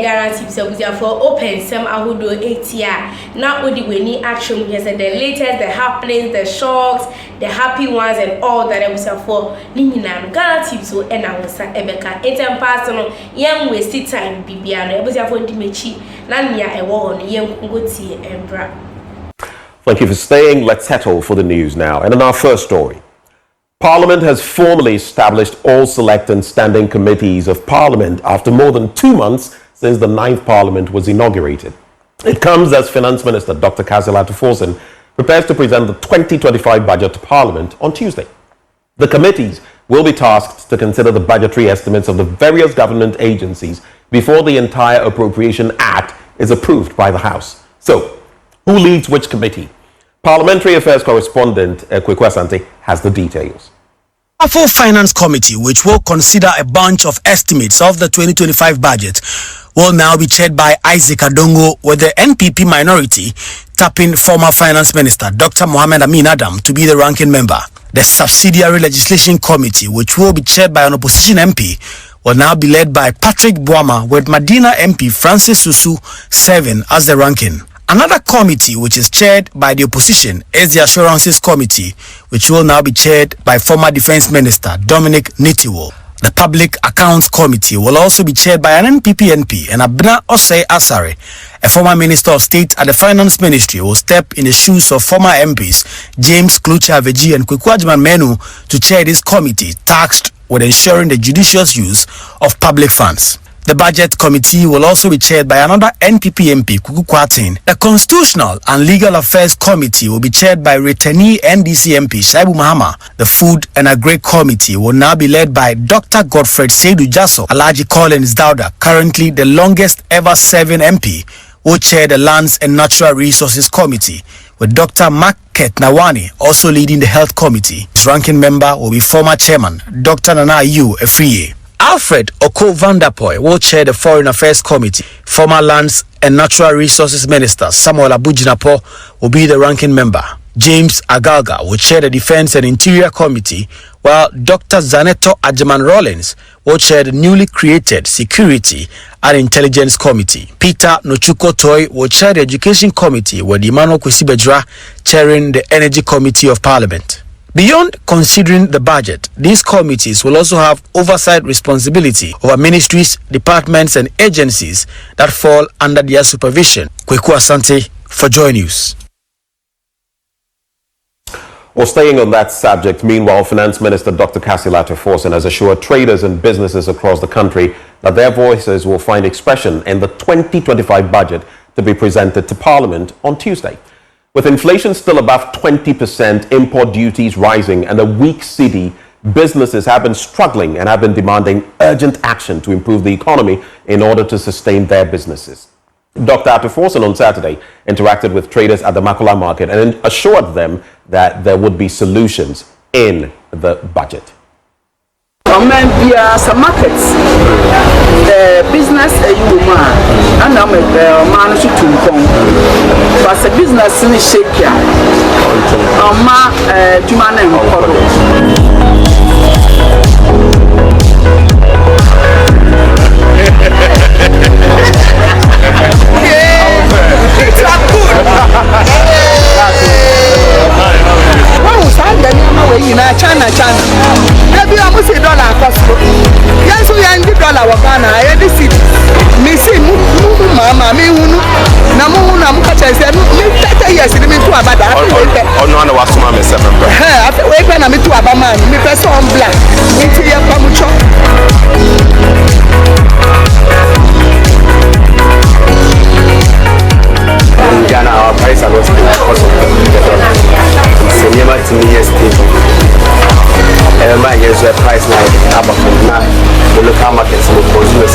Ghanatube so for open some ahudo 8 now odi weni action here said the latest, the happenings, the shocks, the happy ones and all that was for Nina Ghanatube so and I was Ebeka etem personal young wasted time bibiano was for Dimechi Nanya a war on young Goti and Bra. Thank you for staying. Let's settle for the news now. And in our first story, Parliament has formally established all select and standing committees of Parliament after more than 2 months since the 9th Parliament was inaugurated. It comes as Finance Minister Dr. Kasila Tuforsen prepares to present the 2025 budget to Parliament on Tuesday. The committees will be tasked to consider the budgetary estimates of the various government agencies before the entire Appropriation Act is approved by the House. So, who leads which committee? Parliamentary Affairs correspondent Kweku Asante has the details. A full Finance Committee, which will consider a bunch of estimates of the 2025 budget, will now be chaired by Isaac Adongo, with the NPP minority tapping former Finance Minister Dr. Mohamed Amin Adam to be the ranking member. The Subsidiary Legislation Committee, which will be chaired by an opposition MP, will now be led by Patrick Boama, with Medina MP Francis Susu serving as the ranking. Another committee, which is chaired by the opposition, is the Assurances Committee, which will now be chaired by former Defense Minister Dominic Nitiwo. The Public Accounts Committee will also be chaired by an NPP MP, and Abna Osei Asare, a former Minister of State at the Finance Ministry, will step in the shoes of former MPs James Klucha Aveji and Kweku Menu to chair this committee tasked with ensuring the judicious use of public funds. The Budget Committee will also be chaired by another NPP MP, Kuku Kwatin. The Constitutional and Legal Affairs Committee will be chaired by returnee NDC MP Shaibu Mahama. The Food and Agri Committee will now be led by Dr. Godfred Seidu Jasso. Alhaji Collins Dauda, currently the longest ever serving MP, will chair the Lands and Natural Resources Committee, with Dr. Market Nawani also leading the Health Committee. His ranking member will be former Chairman Dr. Nana Ayew Afriye. Alfred Oko Vanderpoy will chair the Foreign Affairs Committee. Former Lands and Natural Resources Minister Samuel Abujinapo will be the ranking member. James Agalga will chair the Defense and Interior Committee, while Dr. Zanetor Rawlings will chair the newly created Security and Intelligence Committee. Peter Nochuko Toy will chair the Education Committee, with Emmanuel Kwesibedra chairing the Energy Committee of Parliament. Beyond considering the budget, these committees will also have oversight responsibility over ministries, departments, and agencies that fall under their supervision. Kweku Asante for Joy News. Well, staying on that subject, meanwhile, Finance Minister Dr. Kasila Tuforsen has assured traders and businesses across the country that their voices will find expression in the 2025 budget to be presented to Parliament on Tuesday. With inflation still above 20%, import duties rising, and a weak cedi, businesses have been struggling and have been demanding urgent action to improve the economy in order to sustain their businesses. Dr. Tuforsen on Saturday interacted with traders at the Makola market and assured them that there would be solutions in the budget. Some markets, business you and I'm a man to but the business in shake ya ma jumana China. Maybe I must say dollar cost. Yes, we are in the dollar. Wakana, I had this. Missing, Mama, me, Namu, Namkacha said, 30 years, it means to about that. Oh, no, I was Mamma 7. After waking, I'm to Abama, me person black. Into your pamucho. In Ghana, our price are lost because of the dollar. So, never to me, yes, my years were price like now. The local markets will consume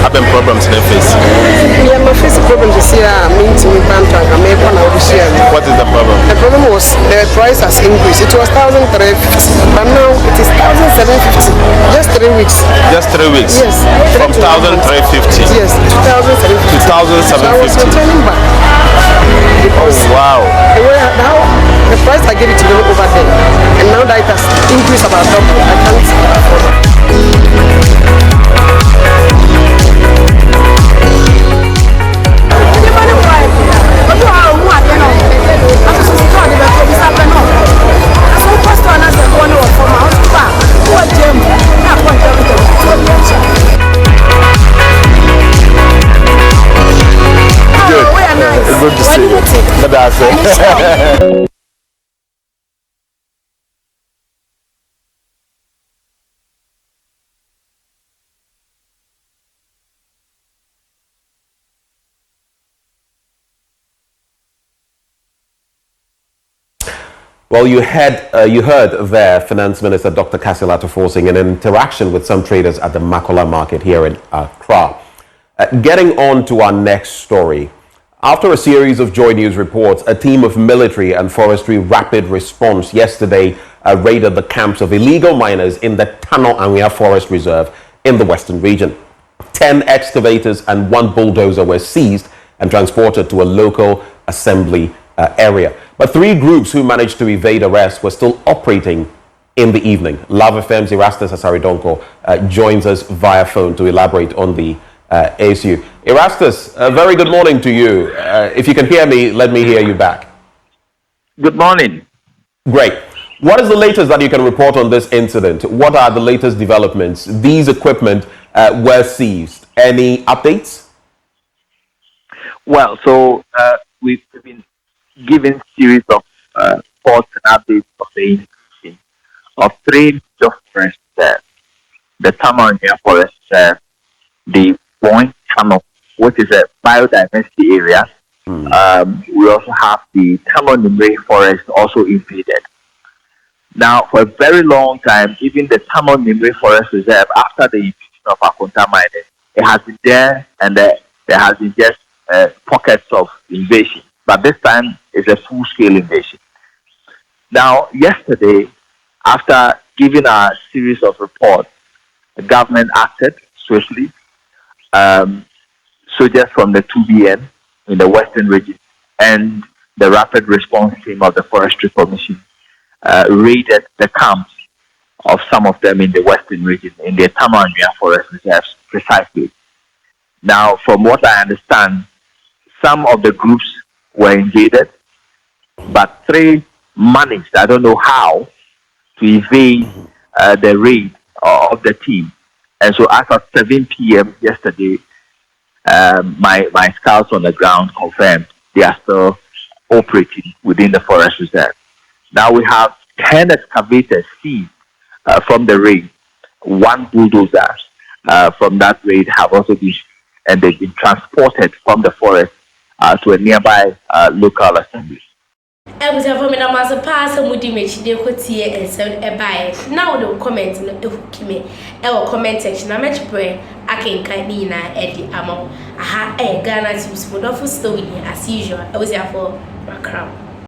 I've been problems in the face. Yeah, my face problem this year. What is the problem? The problem was the price has increased. It was 1,350, but now it is 1,750. Just 3 weeks. Just 3 weeks? Yes. From 1,350? Yes, 2,750. 2,750. So I was returning back. Because wow. Now the price I gave it to them over there, and now that it has increased about double, I can't afford it. Well, you heard there Finance Minister Dr. Kasila forcing an interaction with some traders at the Makola market here in Accra. Getting on to our next story. After a series of Joy News reports, a team of military and forestry rapid response yesterday raided the camps of illegal miners in the Tano Anwea Forest Reserve in the Western region. 10 excavators and 1 bulldozer were seized and transported to a local assembly area. But 3 groups who managed to evade arrest were still operating in the evening. Love FM's Erastus Asaridonko joins us via phone to elaborate on the issue. Erastus, a very good morning to you. If you can hear me, let me hear you back. Good morning. Great. What is the latest that you can report on this incident? What are the latest developments? These equipment were seized. Any updates? Well, so we've been given series of reports and updates of the inclusion of 3 forests there. The Tamarnia Forest there, the Point Tunnel, which is a biodiversity area. We also have the Tamonimre Forest also invaded. Now, for a very long time, even the Tamonimre Forest Reserve, after the invasion of Akonta mining, it has been there, and there has been just pockets of invasion. But this time, it's a full-scale invasion. Now, yesterday, after giving a series of reports, the government acted swiftly. Soldiers from the 2BN in the Western region and the rapid response team of the Forestry Commission raided the camps of some of them in the Western region, in the Tamarnia Forest Reserves, precisely. Now, from what I understand, some of the groups were invaded, but 3 managed, I don't know how, to evade the raid of the team. And so as of 7 p.m. yesterday, my scouts on the ground confirmed they are still operating within the forest reserve. Now we have 10 excavators seized from the raid. 1 bulldozer from that raid have also been, and they've been transported from the forest to a nearby local assembly. I was having a master pass and would image the cotier and send a buy. Now, no comment in the Ukime, our comment section. I'm much pray. I can Kanina Eddie Amo. I had a Ghana Tube for the story as usual. I was here for my crown.